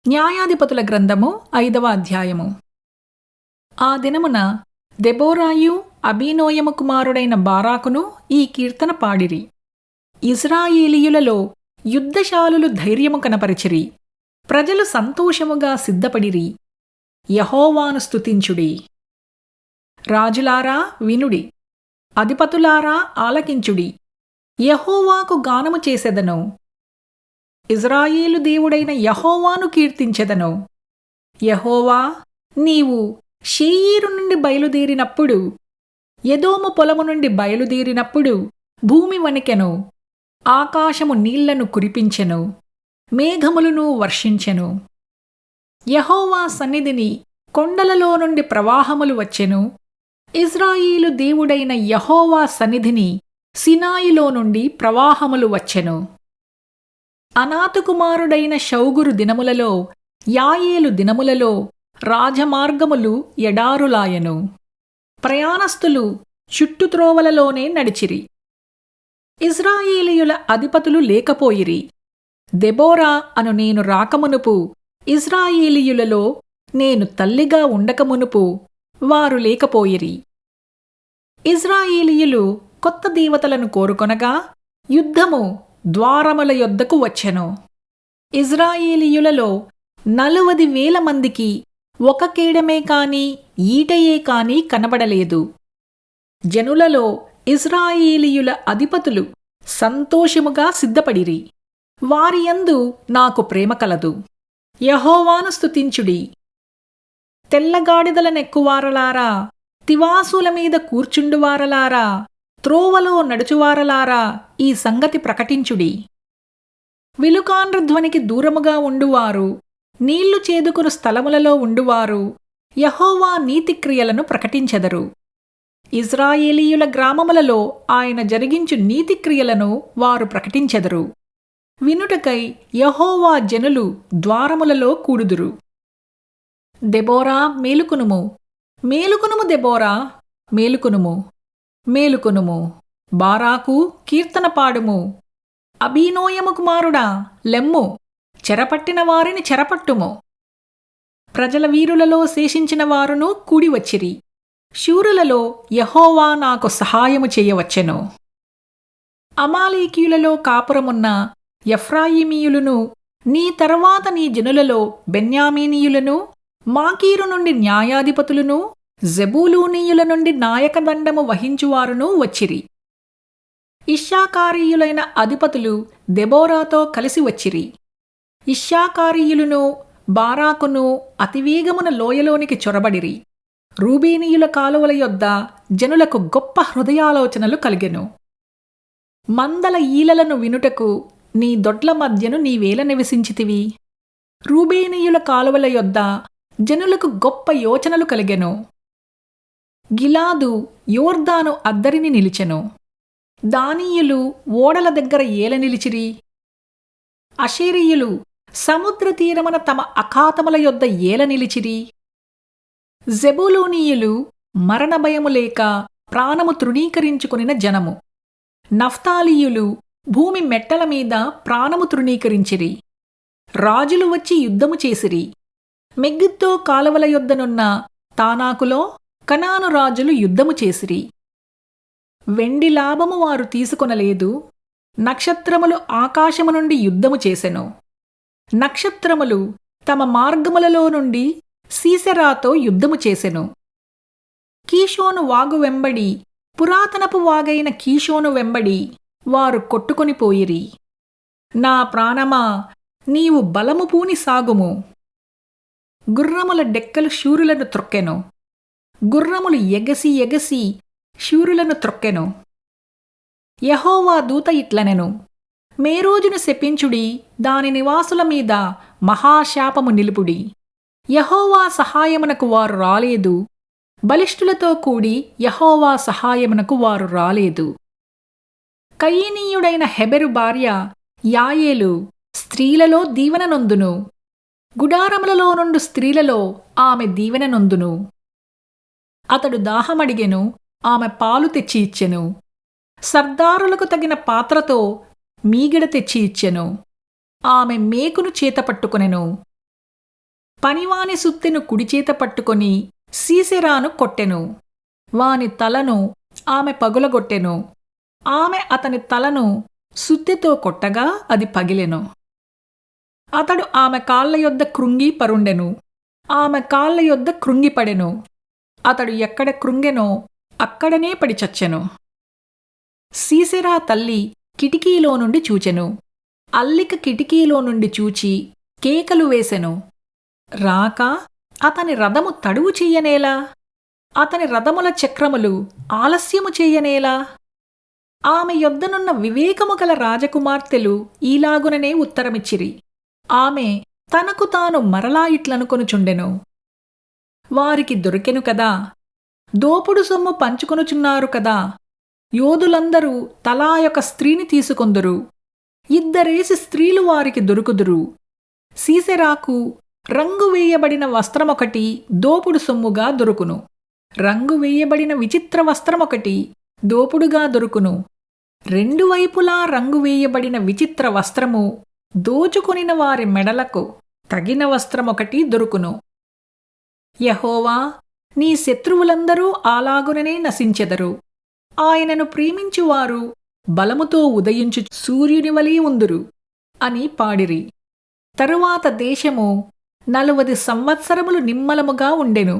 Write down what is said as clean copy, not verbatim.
న్యాయాధిపతుల గ్రంథము 5వ అధ్యాయము. ఆ దినమున దెబోరాయు అబీనోయము కుమారుడైన బారాకును ఈ కీర్తన పాడిరి. ఇశ్రాయేలీయులలో యుద్ధశాలులు ధైర్యము కనపరిచిరి. ప్రజలు సంతోషముగా సిద్ధపడిరి. యెహోవాను స్తుతించుడి. రాజులారా వినుడి, అధిపతులారా ఆలకించుడి. యెహోవాకు గానము చేసెదను. ఇశ్రాయేలు దేవుడైన యెహోవాను కీర్తించెదను. యెహోవా, నీవు శేయీరు నుండి బయలుదేరినప్పుడు, ఎదోము పొలము నుండి బయలుదేరినప్పుడు భూమి వణికెను. ఆకాశము నీళ్లను కురిపించెను, మేఘములను వర్షించెను. యెహోవా సన్నిధిని కొండలలో నుండి ప్రవాహములు వచ్చెను. ఇశ్రాయేలు దేవుడైన యెహోవా సన్నిధిని సినాయిలో నుండి ప్రవాహములు వచ్చెను. అనాతు కుమారుడైన షౌగురు దినములలో, యాయేలు దినములలో రాజమార్గములు ఎడారులాయెను. ప్రయాణస్థులు చుట్టుత్రోవలలోనే నడిచిరి. ఇశ్రాయేలీయుల అధిపతులు లేకపోయిరి. దెబోరా అను నేను రాకమునుపు, ఇశ్రాయేలీయులలో నేను తల్లిగా ఉండకమునుపు వారు లేకపోయిరి. ఇశ్రాయేలీయులు కొత్త దేవతలను కోరుకొనగా యుద్ధము ద్వారముల యొద్దకు వచ్చెను. ఇశ్రాయేలీయులలో 40,000 మందికి ఒక కేడమే కాని ఈటయే కాని కనబడలేదు. జనులలో ఇశ్రాయేలీయుల అధిపతులు సంతోషముగా సిద్ధపడిరి. వారియందు నాకు ప్రేమ కలదు. యెహోవాను స్తుతించుడి. తెల్లగాడిదలనెక్కువారలారా, తివాసుల మీద కూర్చుండువారలారా, త్రోవలో నడుచువారలారా ఈ సంగతి ప్రకటించుడి. విలుకాండ్రధ్వనికి దూరముగా ఉండువారు, నీళ్లు చేదుకుని స్థలములలో ఉండువారు యెహోవా నీతిక్రియలను ప్రకటించెదరు. ఇశ్రాయేలీయుల గ్రామములలో ఆయన జరిగించు నీతిక్రియలను వారు ప్రకటించెదరు. వినుటకై యెహోవా జనులు ద్వారములలో కూడుదురు. దెబోరా మేలుకొనుము, మేలుకొనుము దెబోరా, మేలుకొనుము, మేలుకొనుము. బారాకు కీర్తన పాడుము. అబీనోయము కుమారుడా లెమ్ము, చెరపట్టిన వారిని చెరపట్టుము. ప్రజల వీరులలో శేషించిన వారును కూడివచ్చిరి. శూరులలో యెహోవా నాకు సహాయము చేయవచ్చెను. అమాలేకీయులలో కాపురమున్న ఎఫ్రాయిమీయులను, నీ తరువాత నీ జనులలో బెన్యామీనీయులను, మాకీరు నుండి న్యాయాధిపతులను, జెబూలూనీయుల నుండి నాయకదండము వహించువారును వచ్చిరి. ఇశ్శాఖారీయులైన అధిపతులు దెబోరాతో కలిసి వచ్చిరి. ఇశ్శాఖారీయులను బారాకును అతివేగమున లోయలోనికి చొరబడిరి. రూబేనీయుల కాలువల యొద్ద జనులకు గొప్ప హృదయాలోచనలు కలిగెను. మందల ఈలలను వినుటకు నీ దొడ్ల మధ్యను నీవేల నివసించితివి. రూబేనీయుల కాలువల యొద్ద జనులకు గొప్ప యోచనలు కలిగెను. గిలాదు యోర్దాను అద్దరిని నిలిచెను. దానీయులు ఓడల దగ్గర ఏల నిలిచిరి. అషేరీయులు సముద్ర తీరమున తమ అఖాతముల యొద్ద ఏల నిలిచిరి. జెబూలూనీయులు మరణభయము లేక ప్రాణము తృణీకరించుకొనిన జనము. నఫ్తాలీయులు భూమి మెట్టల మీద ప్రాణము తృణీకరించిరి. రాజులు వచ్చి యుద్ధము చేసిరి. మెగిద్దో కాలువల యొద్దనున్న తానాకులో కనాను రాజులు యుద్ధము చేసిరి. వెండి లాభము వారు తీసుకొనలేదు. నక్షత్రములు ఆకాశము నుండి యుద్ధము చేసెను. నక్షత్రములు తమ మార్గములలో నుండి సీసెరాతో యుద్ధము చేసెను. కీషోను వాగు వెంబడి, పురాతనపు వాగైన కీషోను వెంబడి వారు కొట్టుకొనిపోయిరి. నా ప్రాణమా, నీవు బలము పూని సాగుము. గుర్రముల డెక్కలు శూరులను త్రొక్కెను. గుర్రములు ఎగసి ఎగసి శూరులను త్రొక్కెను. యెహోవా దూత ఇట్లనెను, మేరోజును శపించుడి, దాని నివాసుల మీద మహాశాపము నిలుపుడి. యెహోవా సహాయమునకు వారు రాలేదు. బలిష్ఠులతో కూడి యెహోవా సహాయమునకు వారు రాలేదు. కయీనీయుడైన హెబెరు భార్య యాయేలు స్త్రీలలో దీవెన నొందును. గుడారములలో నుండు స్త్రీలలో ఆమె దీవెన నొందును. అతడు దాహమడిగెను, ఆమె పాలు తెచ్చి ఇచ్చెను. సర్దారులకు తగిన పాత్రతో మీగడ తెచ్చి ఇచ్చెను. ఆమె మేకును చేతపట్టుకొనెను. పనివాని సుత్తెను కుడిచేత పట్టుకొని సీసెరాను కొట్టెను. వాని తలను ఆమె పగులగొట్టెను. ఆమె అతని తలను సుత్తెతో కొట్టగా అది పగిలెను. అతడు ఆమె కాళ్ళ యొద్ద కృంగి పరుండెను. ఆమె కాళ్ళ యొద్ద కృంగిపడెను. అతడు ఎక్కడ కృంగెనో అక్కడనే పడి చచ్చెను. సీసెరా తల్లి కిటికీలో నుండి చూచెను. అల్లిక కిటికీలో నుండి చూచి కేకలు వేసెను. రాక అతని రథము తడువు చెయ్యనేలా? అతని రథముల చక్రములు ఆలస్యము చెయ్యనేలా? ఆమె యొద్దనున్న వివేకము గల రాజకుమార్తెలు ఈలాగుననే ఉత్తరమిచ్చిరి. ఆమె తనకు తాను మరలా ఇట్లనుకొనుచుండెను. వారికి దొరికెను కదా, దోపుడు సొమ్ము పంచుకొనుచున్నారు కదా, యోధులందరూ తలా యొక్క స్త్రీని తీసుకొందురు. ఇద్దరేసి స్త్రీలు వారికి దొరుకుదురు. సీసెరాకు రంగు వేయబడిన వస్త్రమొకటి దోపుడు సొమ్ముగా దొరుకును. రంగు వేయబడిన విచిత్ర వస్త్రమొకటి దోపుడుగా దొరుకును. రెండు వైపులా రంగు వేయబడిన విచిత్ర వస్త్రము దోచుకొనిన వారి మెడలకు తగిన వస్త్రమొకటి దొరుకును. యెహోవా, నీ శత్రువులందరూ అలాగుననే నశించెదరు. ఆయనను ప్రేమించువారు బలముతో ఉదయించు సూర్యునివలే ఉందురు అని పాడిరి. తరువాత దేశము 40 సంవత్సరములు నిమ్మలముగా ఉండెను.